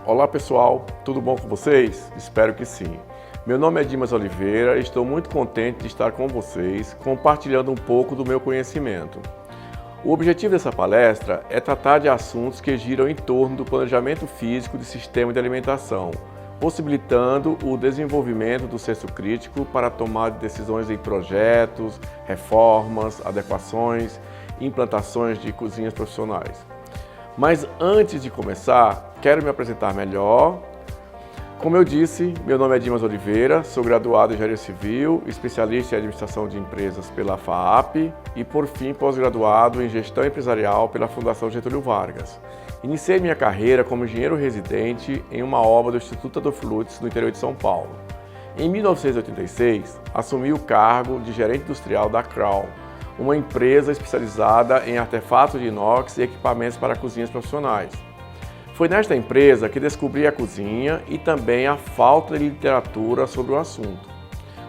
Olá pessoal, tudo bom com vocês? Espero que sim. Meu nome é Dimas Oliveira e estou muito contente de estar com vocês, compartilhando um pouco do meu conhecimento. O objetivo dessa palestra é tratar de assuntos que giram em torno do planejamento físico de sistema de alimentação, possibilitando o desenvolvimento do senso crítico para a tomada de decisões em projetos, reformas, adequações e implantações de cozinhas profissionais. Mas antes de começar, quero me apresentar melhor. Como eu disse, meu nome é Dimas Oliveira, sou graduado em Engenharia Civil, especialista em Administração de Empresas pela FAAP e, por fim, pós-graduado em Gestão Empresarial pela Fundação Getúlio Vargas. Iniciei minha carreira como engenheiro residente em uma obra do Instituto Adolfo Lutz, no interior de São Paulo. Em 1986, assumi o cargo de gerente industrial da Crown, uma empresa especializada em artefatos de inox e equipamentos para cozinhas profissionais. Foi nesta empresa que descobri a cozinha e também a falta de literatura sobre o assunto.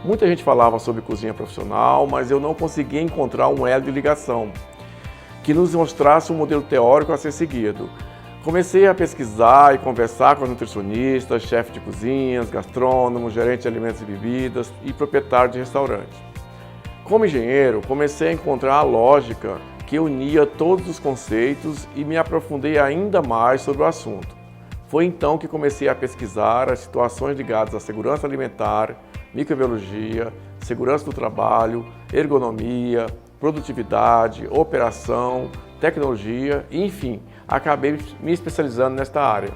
Muita gente falava sobre cozinha profissional, mas eu não conseguia encontrar um elo de ligação que nos mostrasse um modelo teórico a ser seguido. Comecei a pesquisar e conversar com os nutricionistas, chefes de cozinhas, gastrônomos, gerentes de alimentos e bebidas e proprietários de restaurantes. Como engenheiro, comecei a encontrar a lógica que unia todos os conceitos e me aprofundei ainda mais sobre o assunto. Foi então que comecei a pesquisar as situações ligadas à segurança alimentar, microbiologia, segurança do trabalho, ergonomia, produtividade, operação, tecnologia e, enfim, acabei me especializando nesta área.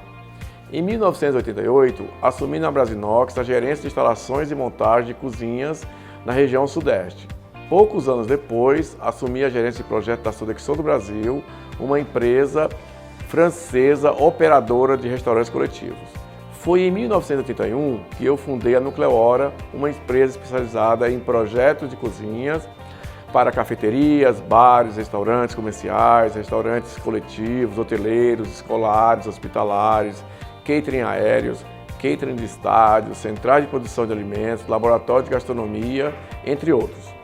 Em 1988, assumi na Brasinox a gerência de instalações e montagem de cozinhas na região sudeste. Poucos anos depois, assumi a gerência de projeto da Sodexo do Brasil, uma empresa francesa operadora de restaurantes coletivos. Foi em 1981 que eu fundei a Nucleora, uma empresa especializada em projetos de cozinhas para cafeterias, bares, restaurantes comerciais, restaurantes coletivos, hoteleiros, escolares, hospitalares, catering aéreos, catering de estádios, centrais de produção de alimentos, laboratório de gastronomia, entre outros.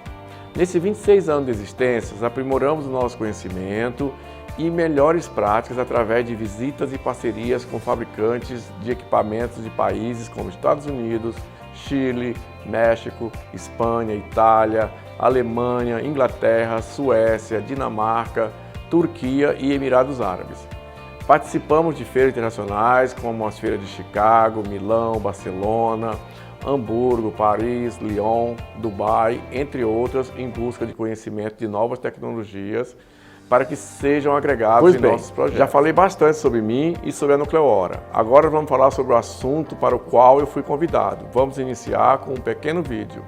Nesses 26 anos de existência, aprimoramos o nosso conhecimento e melhores práticas através de visitas e parcerias com fabricantes de equipamentos de países como Estados Unidos, Chile, México, Espanha, Itália, Alemanha, Inglaterra, Suécia, Dinamarca, Turquia e Emirados Árabes. Participamos de feiras internacionais como as feiras de Chicago, Milão, Barcelona, Hamburgo, Paris, Lyon, Dubai, entre outras, em busca de conhecimento de novas tecnologias para que sejam agregados em nossos projetos. Já falei bastante sobre mim e sobre a Nucleora. Agora vamos falar sobre o assunto para o qual eu fui convidado. Vamos iniciar com um pequeno vídeo.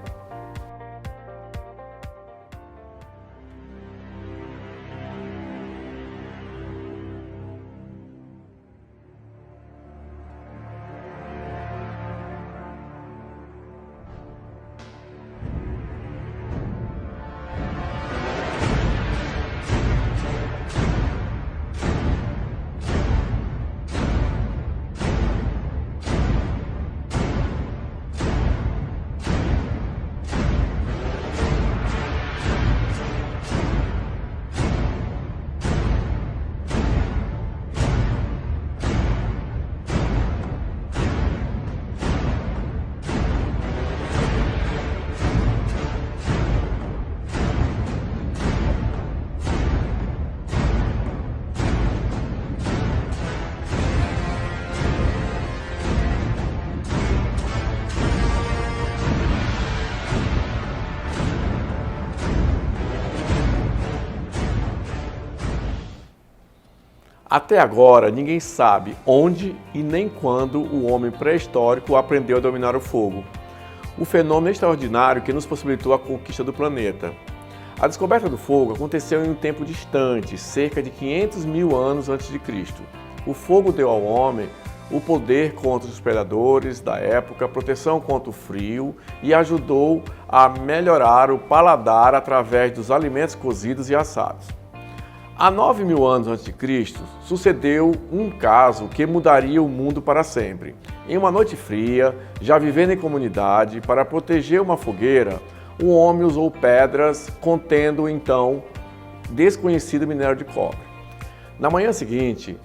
Até agora, ninguém sabe onde e nem quando o homem pré-histórico aprendeu a dominar o fogo. O fenômeno extraordinário que nos possibilitou a conquista do planeta. A descoberta do fogo aconteceu em um tempo distante, cerca de 500 mil anos antes de Cristo. O fogo deu ao homem o poder contra os predadores da época, proteção contra o frio e ajudou a melhorar o paladar através dos alimentos cozidos e assados. Há 9.000 anos antes de Cristo, sucedeu um caso que mudaria o mundo para sempre. Em uma noite fria, já vivendo em comunidade, para proteger uma fogueira, um homem usou pedras contendo, então, desconhecido minério de cobre. Na manhã seguinte,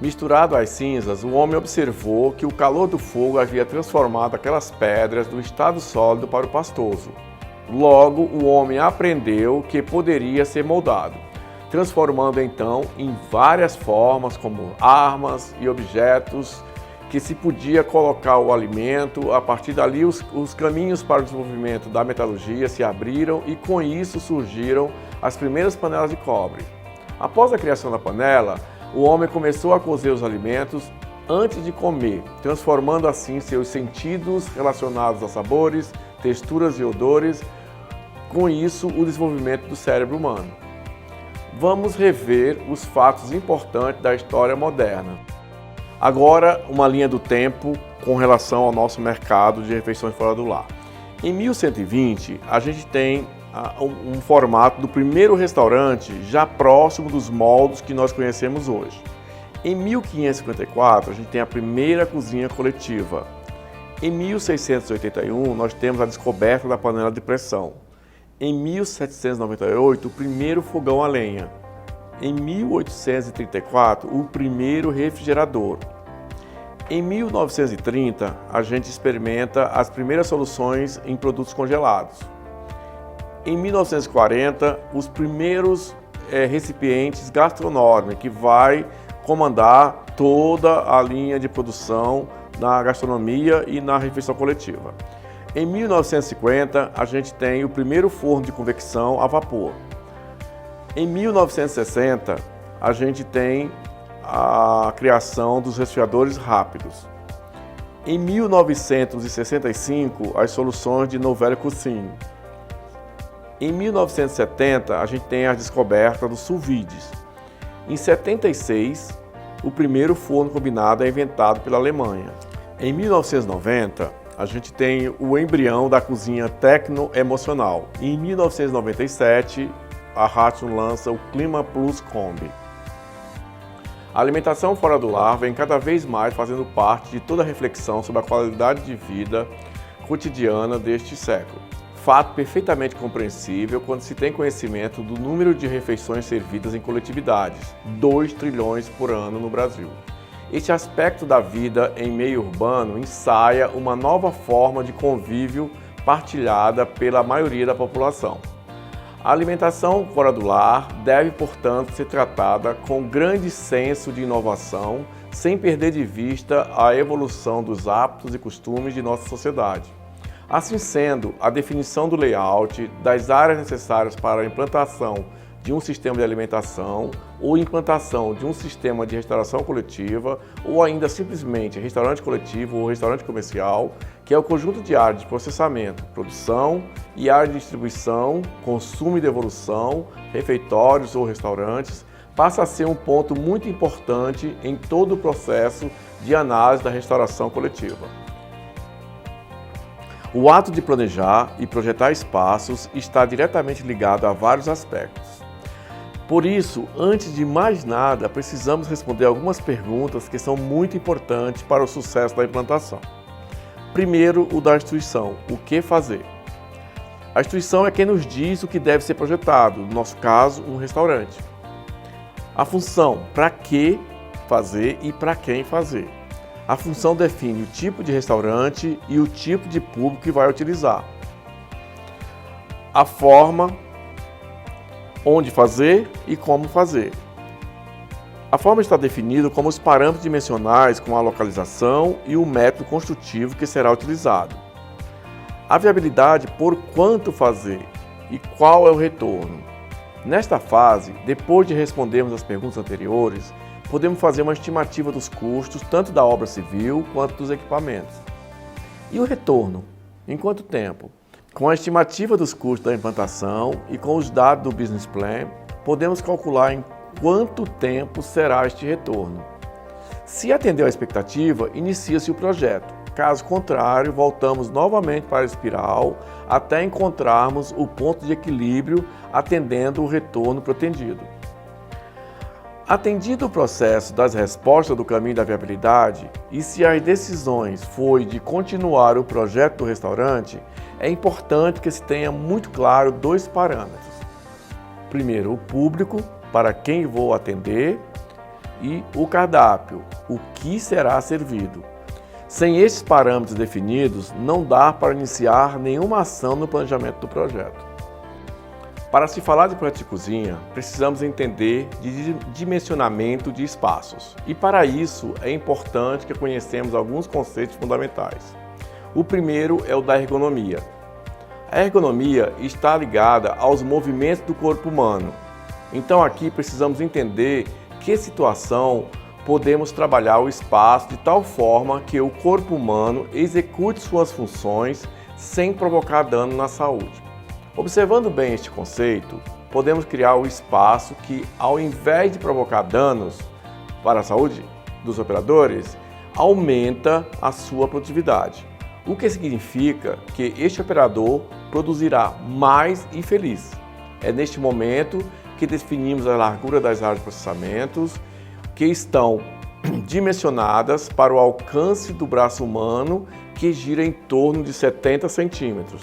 Misturado às cinzas, o homem observou que o calor do fogo havia transformado aquelas pedras do estado sólido para o pastoso. Logo, o homem aprendeu que poderia ser moldado, transformando então em várias formas, como armas e objetos, que se podia colocar o alimento. A partir dali, os caminhos para o desenvolvimento da metalurgia se abriram e com isso surgiram as primeiras panelas de cobre. Após a criação da panela, o homem começou a cozer os alimentos antes de comer, transformando assim seus sentidos relacionados a sabores, texturas e odores, com isso o desenvolvimento do cérebro humano. Vamos rever os fatos importantes da história moderna. Agora, uma linha do tempo com relação ao nosso mercado de refeições fora do lar. Em 1120, a gente tem um formato do primeiro restaurante já próximo dos moldes que nós conhecemos hoje. Em 1554, a gente tem a primeira cozinha coletiva. Em 1681, nós temos a descoberta da panela de pressão. Em 1798, o primeiro fogão a lenha. Em 1834, o primeiro refrigerador. Em 1930, a gente experimenta as primeiras soluções em produtos congelados. Em 1940, os primeiros recipientes gastronômicos, que vai comandar toda a linha de produção na gastronomia e na refeição coletiva. Em 1950, a gente tem o primeiro forno de convecção a vapor. Em 1960, a gente tem a criação dos resfriadores rápidos. Em 1965, as soluções de Nouvelle Cuisine. Em 1970, a gente tem a descoberta dos sous vides. Em 76, o primeiro forno combinado é inventado pela Alemanha. Em 1990, a gente tem o embrião da cozinha tecno-emocional. Em 1997, a Hudson lança o Clima Plus Combi. A alimentação fora do lar vem cada vez mais fazendo parte de toda a reflexão sobre a qualidade de vida cotidiana deste século. Fato perfeitamente compreensível quando se tem conhecimento do número de refeições servidas em coletividades, 2 trilhões por ano no Brasil. Este aspecto da vida em meio urbano ensaia uma nova forma de convívio partilhada pela maioria da população. A alimentação fora do lar deve, portanto, ser tratada com grande senso de inovação, sem perder de vista a evolução dos hábitos e costumes de nossa sociedade. Assim sendo, a definição do layout, das áreas necessárias para a implantação de um sistema de alimentação ou implantação de um sistema de restauração coletiva ou ainda simplesmente restaurante coletivo ou restaurante comercial, que é o conjunto de áreas de processamento, produção e área de distribuição, consumo e devolução, refeitórios ou restaurantes, passa a ser um ponto muito importante em todo o processo de análise da restauração coletiva. O ato de planejar e projetar espaços está diretamente ligado a vários aspectos. Por isso, antes de mais nada, precisamos responder algumas perguntas que são muito importantes para o sucesso da implantação. Primeiro, o da instituição, o que fazer? A instituição é quem nos diz o que deve ser projetado, no nosso caso, um restaurante. A função, para que fazer e para quem fazer. A função define o tipo de restaurante e o tipo de público que vai utilizar. A forma, onde fazer e como fazer. A forma está definida como os parâmetros dimensionais com a localização e o método construtivo que será utilizado. A viabilidade por quanto fazer e qual é o retorno. Nesta fase, depois de respondermos as perguntas anteriores, podemos fazer uma estimativa dos custos, tanto da obra civil quanto dos equipamentos. E o retorno? Em quanto tempo? Com a estimativa dos custos da implantação e com os dados do Business Plan, podemos calcular em quanto tempo será este retorno. Se atendeu à expectativa, inicia-se o projeto. Caso contrário, voltamos novamente para a espiral até encontrarmos o ponto de equilíbrio atendendo o retorno pretendido. Atendido o processo das respostas do caminho da viabilidade e se as decisões foi de continuar o projeto do restaurante, é importante que se tenha muito claro 2 parâmetros. Primeiro, o público, para quem vou atender, e o cardápio, o que será servido. Sem esses parâmetros definidos, não dá para iniciar nenhuma ação no planejamento do projeto. Para se falar de projeto de cozinha, precisamos entender de dimensionamento de espaços. E para isso é importante que conheçamos alguns conceitos fundamentais. O primeiro é o da ergonomia. A ergonomia está ligada aos movimentos do corpo humano. Então aqui precisamos entender que situação podemos trabalhar o espaço de tal forma que o corpo humano execute suas funções sem provocar dano na saúde. Observando bem este conceito, podemos criar o espaço que, ao invés de provocar danos para a saúde dos operadores, aumenta a sua produtividade. O que significa que este operador produzirá mais e feliz. É neste momento que definimos a largura das áreas de processamentos, que estão dimensionadas para o alcance do braço humano, que gira em torno de 70 centímetros.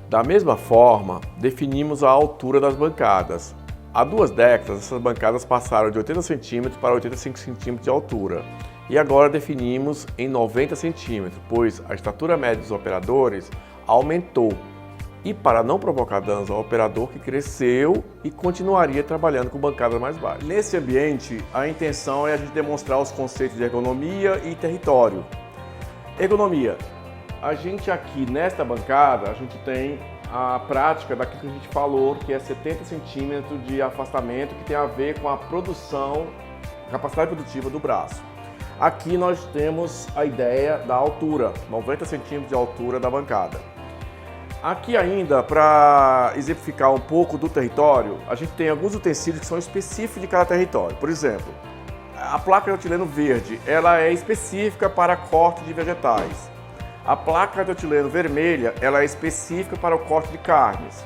Da mesma forma, definimos a altura das bancadas. Há 2 décadas, essas bancadas passaram de 80 centímetros para 85 centímetros de altura. E agora definimos em 90 centímetros, pois a estatura média dos operadores aumentou. E para não provocar danos ao operador que cresceu e continuaria trabalhando com bancadas mais baixas. Nesse ambiente, a intenção é a gente demonstrar os conceitos de ergonomia e território. Ergonomia. A gente aqui nesta bancada, a gente tem a prática daquilo que a gente falou, que é 70 centímetros de afastamento, que tem a ver com a produção, capacidade produtiva do braço. Aqui nós temos a ideia da altura, 90 centímetros de altura da bancada. Aqui ainda, para exemplificar um pouco do território, a gente tem alguns utensílios que são específicos de cada território. Por exemplo, a placa de etileno verde, ela é específica para corte de vegetais. A placa de etileno vermelha, ela é específica para o corte de carnes.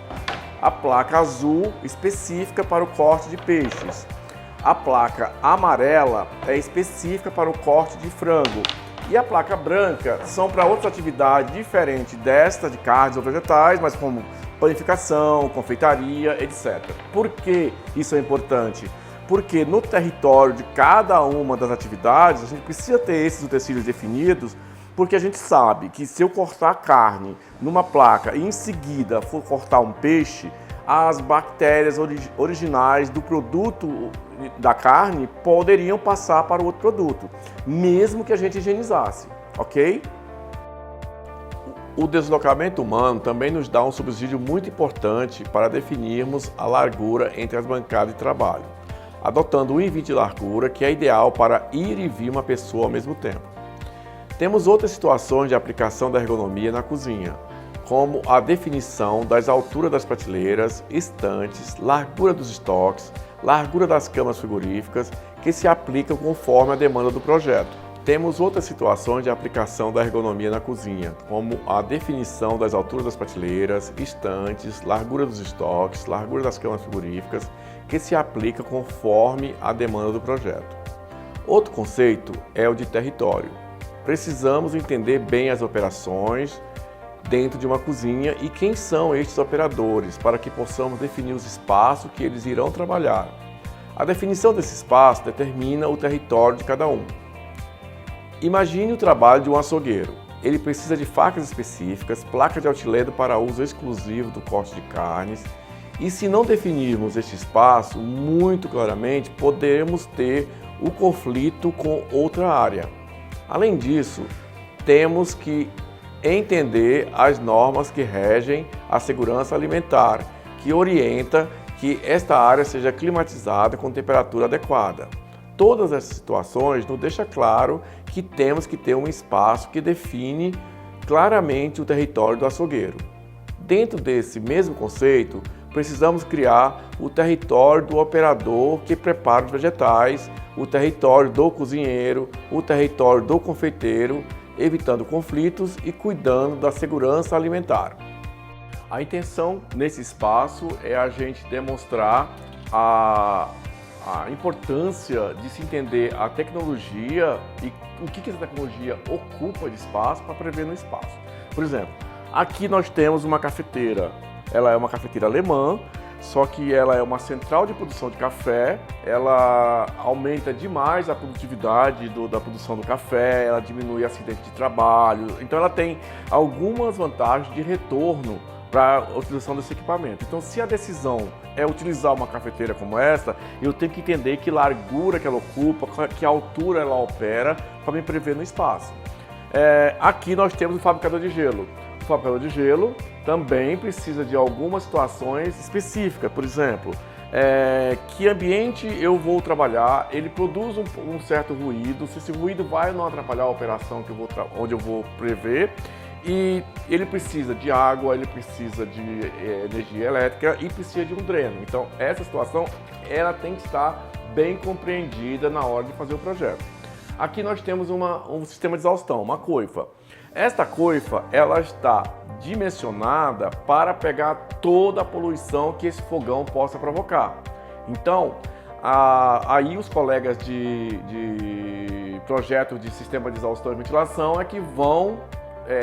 A placa azul, específica para o corte de peixes. A placa amarela é específica para o corte de frango. E a placa branca são para outras atividades diferentes desta de carnes ou vegetais, mas como panificação, confeitaria, etc. Por que isso é importante? Porque no território de cada uma das atividades, a gente precisa ter esses utensílios definidos, porque a gente sabe que se eu cortar carne numa placa e em seguida for cortar um peixe, as bactérias originais do produto da carne poderiam passar para o outro produto, mesmo que a gente higienizasse, ok? O deslocamento humano também nos dá um subsídio muito importante para definirmos a largura entre as bancadas de trabalho, adotando 1,20 de largura, que é ideal para ir e vir uma pessoa ao mesmo tempo. Temos outras situações de aplicação da ergonomia na cozinha, como a definição das alturas das prateleiras, estantes, largura dos estoques, largura das camas frigoríficas, que se aplicam conforme a demanda do projeto. Temos outras situações de aplicação da ergonomia na cozinha, como a definição das alturas das prateleiras, estantes, largura dos estoques, largura das camas frigoríficas, que se aplica conforme a demanda do projeto. Outro conceito é o de território. Precisamos entender bem as operações dentro de uma cozinha e quem são estes operadores, para que possamos definir os espaços que eles irão trabalhar. A definição desse espaço determina o território de cada um. Imagine o trabalho de um açougueiro. Ele precisa de facas específicas, placa de etileno para uso exclusivo do corte de carnes, e se não definirmos este espaço muito claramente, podemos ter o conflito com outra área. Além disso, temos que entender as normas que regem a segurança alimentar, que orienta que esta área seja climatizada com temperatura adequada. Todas essas situações nos deixam claro que temos que ter um espaço que define claramente o território do açougueiro. Dentro desse mesmo conceito, precisamos criar o território do operador que prepara os vegetais, o território do cozinheiro, o território do confeiteiro, evitando conflitos e cuidando da segurança alimentar. A intenção nesse espaço é a gente demonstrar a importância de se entender a tecnologia e o que essa tecnologia ocupa de espaço para prever no espaço. Por exemplo, aqui nós temos uma cafeteira. Ela é uma cafeteira alemã só que ela é uma central de produção de café, ela aumenta demais a produtividade da produção do café, ela diminui acidente de trabalho, então ela tem algumas vantagens de retorno para a utilização desse equipamento. Então, se a decisão é utilizar uma cafeteira como essa, eu tenho que entender que largura que ela ocupa, que altura ela opera, para me prever no espaço. Aqui nós temos o fabricador de gelo. O fabricador de gelo também precisa de algumas situações específicas, por exemplo, que ambiente eu vou trabalhar, ele produz um certo ruído, se esse ruído vai ou não atrapalhar a operação onde eu vou prever, e ele precisa de água, ele precisa de energia elétrica e precisa de um dreno. Então, essa situação ela tem que estar bem compreendida na hora de fazer o projeto. Aqui nós temos um sistema de exaustão, uma coifa. Esta coifa ela está dimensionada para pegar toda a poluição que esse fogão possa provocar. Então, aí os colegas de projetos de sistema de exaustão e ventilação é que vão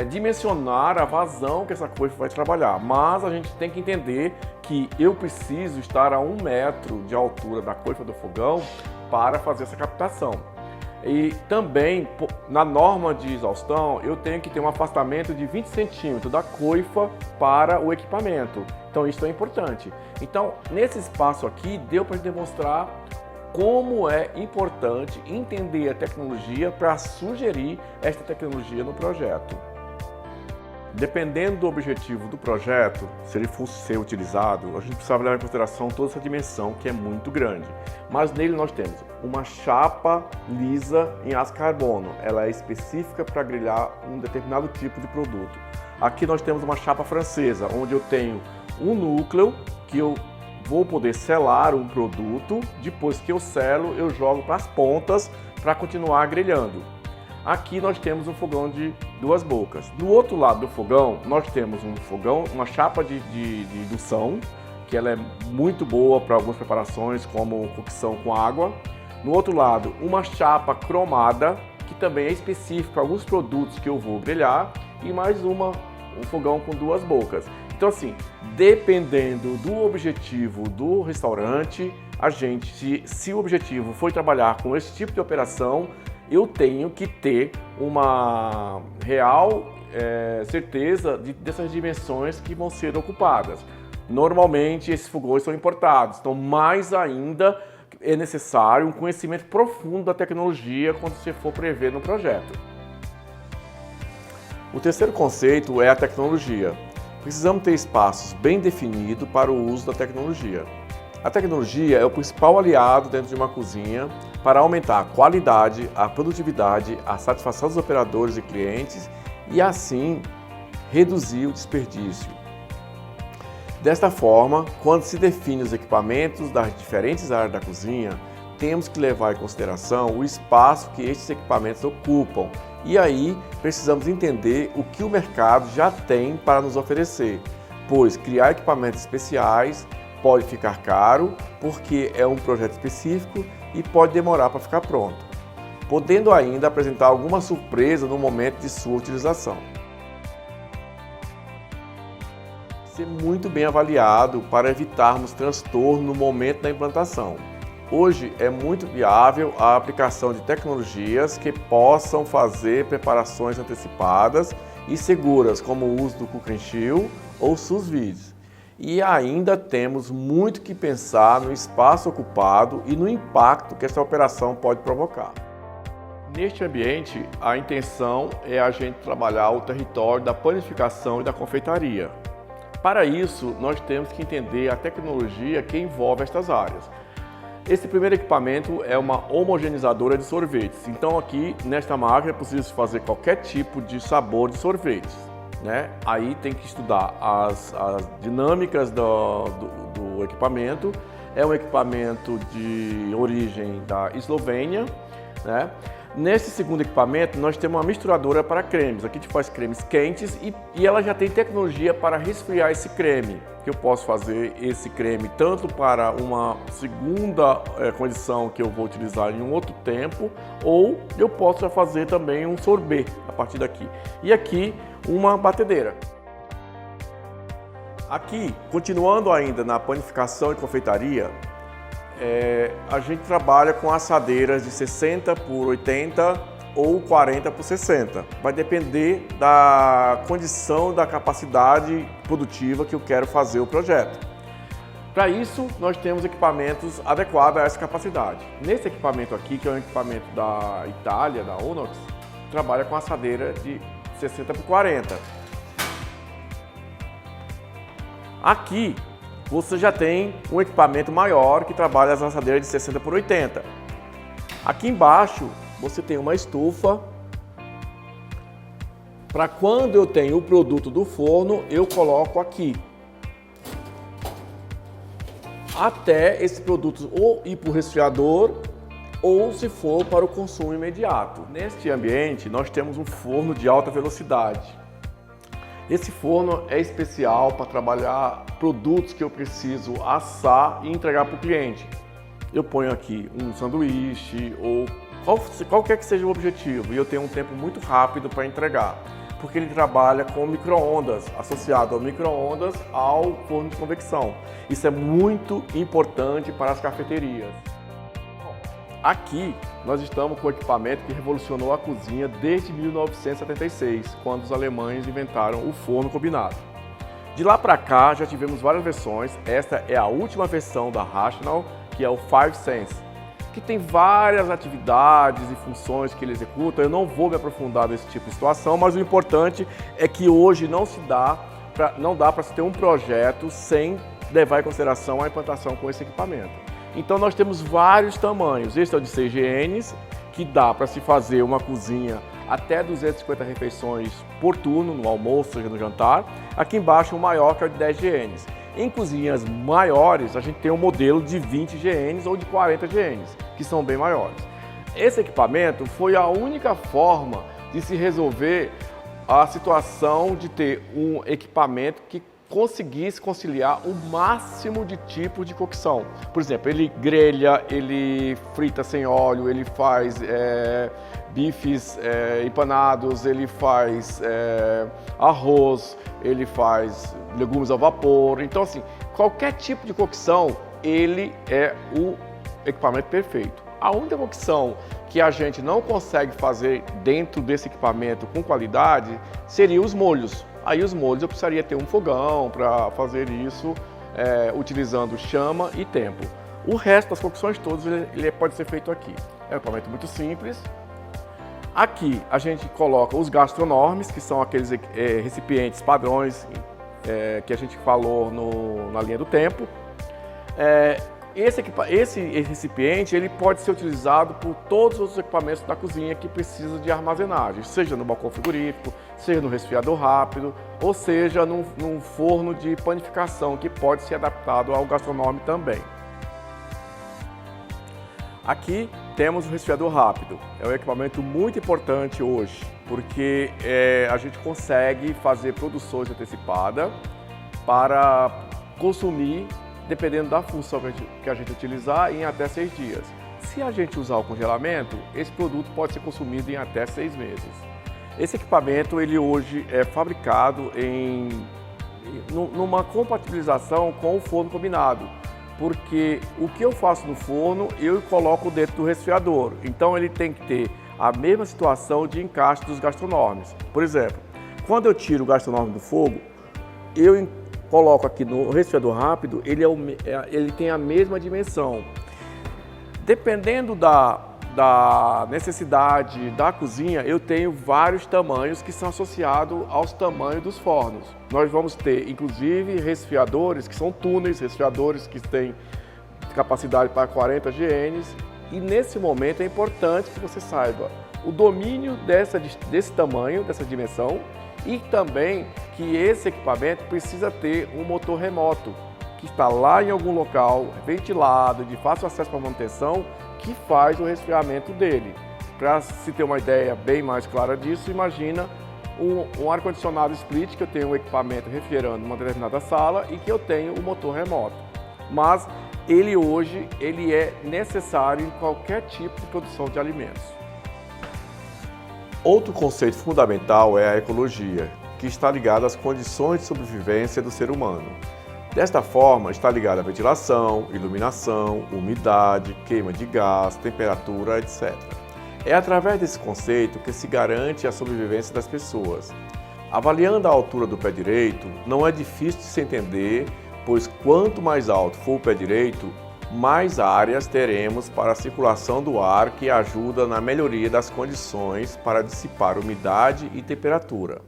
dimensionar a vazão que essa coifa vai trabalhar, mas a gente tem que entender que eu preciso estar a 1 metro de altura da coifa do fogão para fazer essa captação. E também, na norma de exaustão, eu tenho que ter um afastamento de 20 centímetros da coifa para o equipamento. Então isso é importante. Então, nesse espaço aqui, deu para demonstrar como é importante entender a tecnologia para sugerir esta tecnologia no projeto. Dependendo do objetivo do projeto, se ele fosse ser utilizado, a gente precisa levar em consideração toda essa dimensão que é muito grande. Mas nele nós temos uma chapa lisa em aço carbono, ela é específica para grelhar um determinado tipo de produto. Aqui nós temos uma chapa francesa, onde eu tenho um núcleo que eu vou poder selar um produto, depois que eu selo, eu jogo para as pontas para continuar grelhando. Aqui nós temos um fogão de 2 bocas. Do outro lado do fogão, nós temos uma chapa de indução, que ela é muito boa para algumas preparações, como cocção com água. No outro lado, uma chapa cromada, que também é específica para alguns produtos que eu vou grelhar, e mais um fogão com 2 bocas. Então assim, dependendo do objetivo do restaurante, se o objetivo for trabalhar com esse tipo de operação, eu tenho que ter uma real certeza dessas dimensões que vão ser ocupadas. Normalmente esses fogões são importados, então mais ainda é necessário um conhecimento profundo da tecnologia quando você for prever no projeto. O terceiro conceito é a tecnologia. Precisamos ter espaços bem definidos para o uso da tecnologia. A tecnologia é o principal aliado dentro de uma cozinha para aumentar a qualidade, a produtividade, a satisfação dos operadores e clientes e, assim, reduzir o desperdício. Desta forma, quando se define os equipamentos das diferentes áreas da cozinha, temos que levar em consideração o espaço que estes equipamentos ocupam e aí precisamos entender o que o mercado já tem para nos oferecer, pois criar equipamentos especiais pode ficar caro porque é um projeto específico e pode demorar para ficar pronto, podendo ainda apresentar alguma surpresa no momento de sua utilização. Ser muito bem avaliado para evitarmos transtorno no momento da implantação. Hoje é muito viável a aplicação de tecnologias que possam fazer preparações antecipadas e seguras, como o uso do Cook and Chill ou sous vide. E ainda temos muito que pensar no espaço ocupado e no impacto que essa operação pode provocar. Neste ambiente, a intenção é a gente trabalhar o território da panificação e da confeitaria. Para isso, nós temos que entender a tecnologia que envolve estas áreas. Esse primeiro equipamento é uma homogeneizadora de sorvetes. Então aqui, nesta máquina, é possível fazer qualquer tipo de sabor de sorvetes, né? Aí tem que estudar as dinâmicas do equipamento. É um equipamento de origem da Eslovênia, né? Nesse segundo equipamento, nós temos uma misturadora para cremes. Aqui a gente faz cremes quentes e ela já tem tecnologia para resfriar esse creme. Que eu posso fazer esse creme tanto para uma segunda condição que eu vou utilizar em um outro tempo, ou eu posso já fazer também um sorbet a partir daqui. E aqui uma batedeira. Aqui, continuando ainda na panificação e confeitaria, a gente trabalha com assadeiras de 60 por 80 ou 40 por 60. Vai depender da condição, da capacidade produtiva que eu quero fazer o projeto. Para isso, nós temos equipamentos adequados a essa capacidade. Nesse equipamento aqui, que é um equipamento da Itália, da Unox, trabalha com assadeira de 60 por 40. Aqui, você já tem um equipamento maior que trabalha as assadeiras de 60 por 80. Aqui embaixo, você tem uma estufa. Para quando eu tenho o produto do forno, eu coloco aqui. Até esse produto ou ir para o resfriador ou se for para o consumo imediato. Neste ambiente, nós temos um forno de alta velocidade. Esse forno é especial para trabalhar produtos que eu preciso assar e entregar para o cliente. Eu ponho aqui um sanduíche ou qualquer que seja o objetivo e eu tenho um tempo muito rápido para entregar, porque ele trabalha com micro-ondas, associado ao micro-ondas ao forno de convecção. Isso é muito importante para as cafeterias. Aqui nós estamos com o equipamento que revolucionou a cozinha desde 1976, quando os alemães inventaram o forno combinado. De lá para cá já tivemos várias versões, esta é a última versão da Rational, que é o 5sense, que tem várias atividades e funções que ele executa. Eu não vou me aprofundar nesse tipo de situação, mas o importante é que hoje não dá para se ter um projeto sem levar em consideração a implantação com esse equipamento. Então nós temos vários tamanhos. Este é o de 6 GNs, que dá para se fazer uma cozinha até 250 refeições por turno, no almoço, seja no jantar. Aqui embaixo o maior, que é o de 10 GNs. Em cozinhas maiores, a gente tem um modelo de 20 GNs ou de 40 GNs, que são bem maiores. Esse equipamento foi a única forma de se resolver a situação de ter um equipamento que conseguisse conciliar o máximo de tipos de cocção. Por exemplo, ele grelha, ele frita sem óleo, ele faz bifes empanados, ele faz arroz, ele faz legumes ao vapor. Então, assim, qualquer tipo de cocção, ele é o equipamento perfeito. A única cocção que a gente não consegue fazer dentro desse equipamento com qualidade seria os molhos. Aí os molhos eu precisaria ter um fogão para fazer isso, utilizando chama e tempo. O resto das cocções todas ele pode ser feito aqui. É um equipamento muito simples. Aqui a gente coloca os gastronormes, que são aqueles recipientes padrões que a gente falou na linha do tempo. Esse recipiente ele pode ser utilizado por todos os equipamentos da cozinha que precisam de armazenagem, seja no balcão frigorífico, seja no resfriador rápido, ou seja num forno de panificação que pode ser adaptado ao gastronorme também. Aqui temos o resfriador rápido. É um equipamento muito importante hoje, porque a gente consegue fazer produções antecipadas para consumir, dependendo da função que a gente utilizar, em até 6 dias. Se a gente usar o congelamento, esse produto pode ser consumido em até 6 meses. Esse equipamento, ele hoje é fabricado numa compatibilização com o forno combinado, porque o que eu faço no forno, eu coloco dentro do resfriador. Então ele tem que ter a mesma situação de encaixe dos gastronormes. Por exemplo, quando eu tiro o gastronorme do fogo, eu coloco aqui no resfriador rápido, ele tem a mesma dimensão. Dependendo da necessidade da cozinha, eu tenho vários tamanhos que são associados aos tamanhos dos fornos. Nós vamos ter, inclusive, resfriadores que são túneis, resfriadores que têm capacidade para 40 GNs. E nesse momento é importante que você saiba o domínio desse tamanho, dessa dimensão, e também que esse equipamento precisa ter um motor remoto, que está lá em algum local, ventilado, de fácil acesso para manutenção, que faz o resfriamento dele. Para se ter uma ideia bem mais clara disso, imagina um ar-condicionado split, que eu tenho um equipamento refrigerando uma determinada sala e que eu tenho o motor remoto. Mas ele hoje é necessário em qualquer tipo de produção de alimentos. Outro conceito fundamental é a ecologia, que está ligado às condições de sobrevivência do ser humano. Desta forma, está ligado à ventilação, iluminação, umidade, queima de gás, temperatura, etc. É através desse conceito que se garante a sobrevivência das pessoas. Avaliando a altura do pé direito, não é difícil de se entender, pois quanto mais alto for o pé direito, mais áreas teremos para a circulação do ar, que ajuda na melhoria das condições para dissipar umidade e temperatura.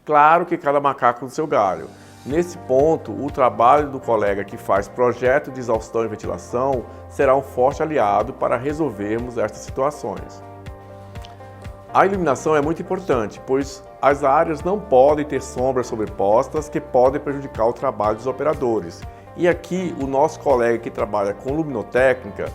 Claro que cada macaco no seu galho. Nesse ponto, o trabalho do colega que faz projeto de exaustão e ventilação será um forte aliado para resolvermos estas situações. A iluminação é muito importante, pois as áreas não podem ter sombras sobrepostas que podem prejudicar o trabalho dos operadores. E aqui o nosso colega que trabalha com luminotécnica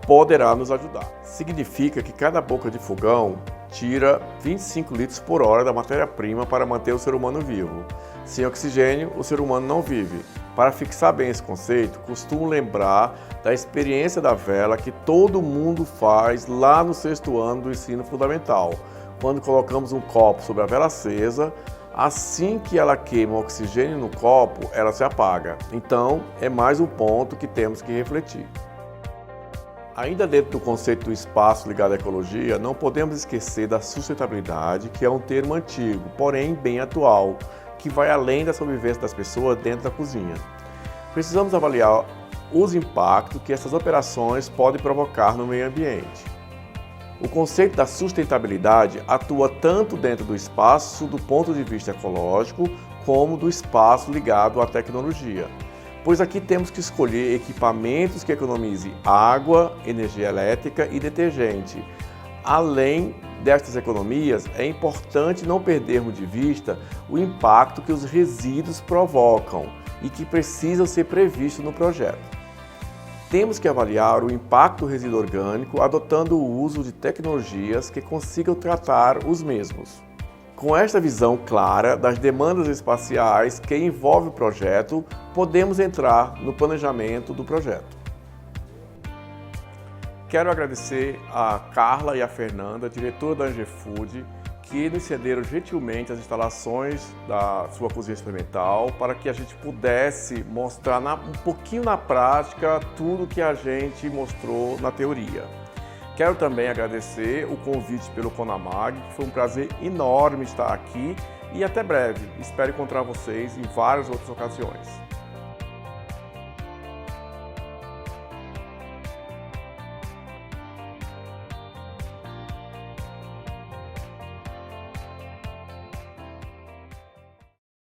poderá nos ajudar. Significa que cada boca de fogão tira 25 litros por hora da matéria-prima para manter o ser humano vivo. Sem oxigênio, o ser humano não vive. Para fixar bem esse conceito, costumo lembrar da experiência da vela que todo mundo faz lá no 6º ano do ensino fundamental. Quando colocamos um copo sobre a vela acesa, assim que ela queima o oxigênio no copo, ela se apaga. Então, é mais um ponto que temos que refletir. Ainda dentro do conceito do espaço ligado à ecologia, não podemos esquecer da sustentabilidade, que é um termo antigo, porém bem atual, que vai além da sobrevivência das pessoas dentro da cozinha. Precisamos avaliar os impactos que essas operações podem provocar no meio ambiente. O conceito da sustentabilidade atua tanto dentro do espaço do ponto de vista ecológico, como do espaço ligado à tecnologia. Pois aqui temos que escolher equipamentos que economizem água, energia elétrica e detergente. Além destas economias, é importante não perdermos de vista o impacto que os resíduos provocam e que precisam ser previstos no projeto. Temos que avaliar o impacto do resíduo orgânico adotando o uso de tecnologias que consigam tratar os mesmos. Com esta visão clara das demandas espaciais que envolve o projeto, podemos entrar no planejamento do projeto. Quero agradecer a Carla e a Fernanda, diretora da Angefood, que nos cederam gentilmente as instalações da sua cozinha experimental para que a gente pudesse mostrar um pouquinho na prática tudo que a gente mostrou na teoria. Quero também agradecer o convite pelo Conamag, que foi um prazer enorme estar aqui e até breve. Espero encontrar vocês em várias outras ocasiões.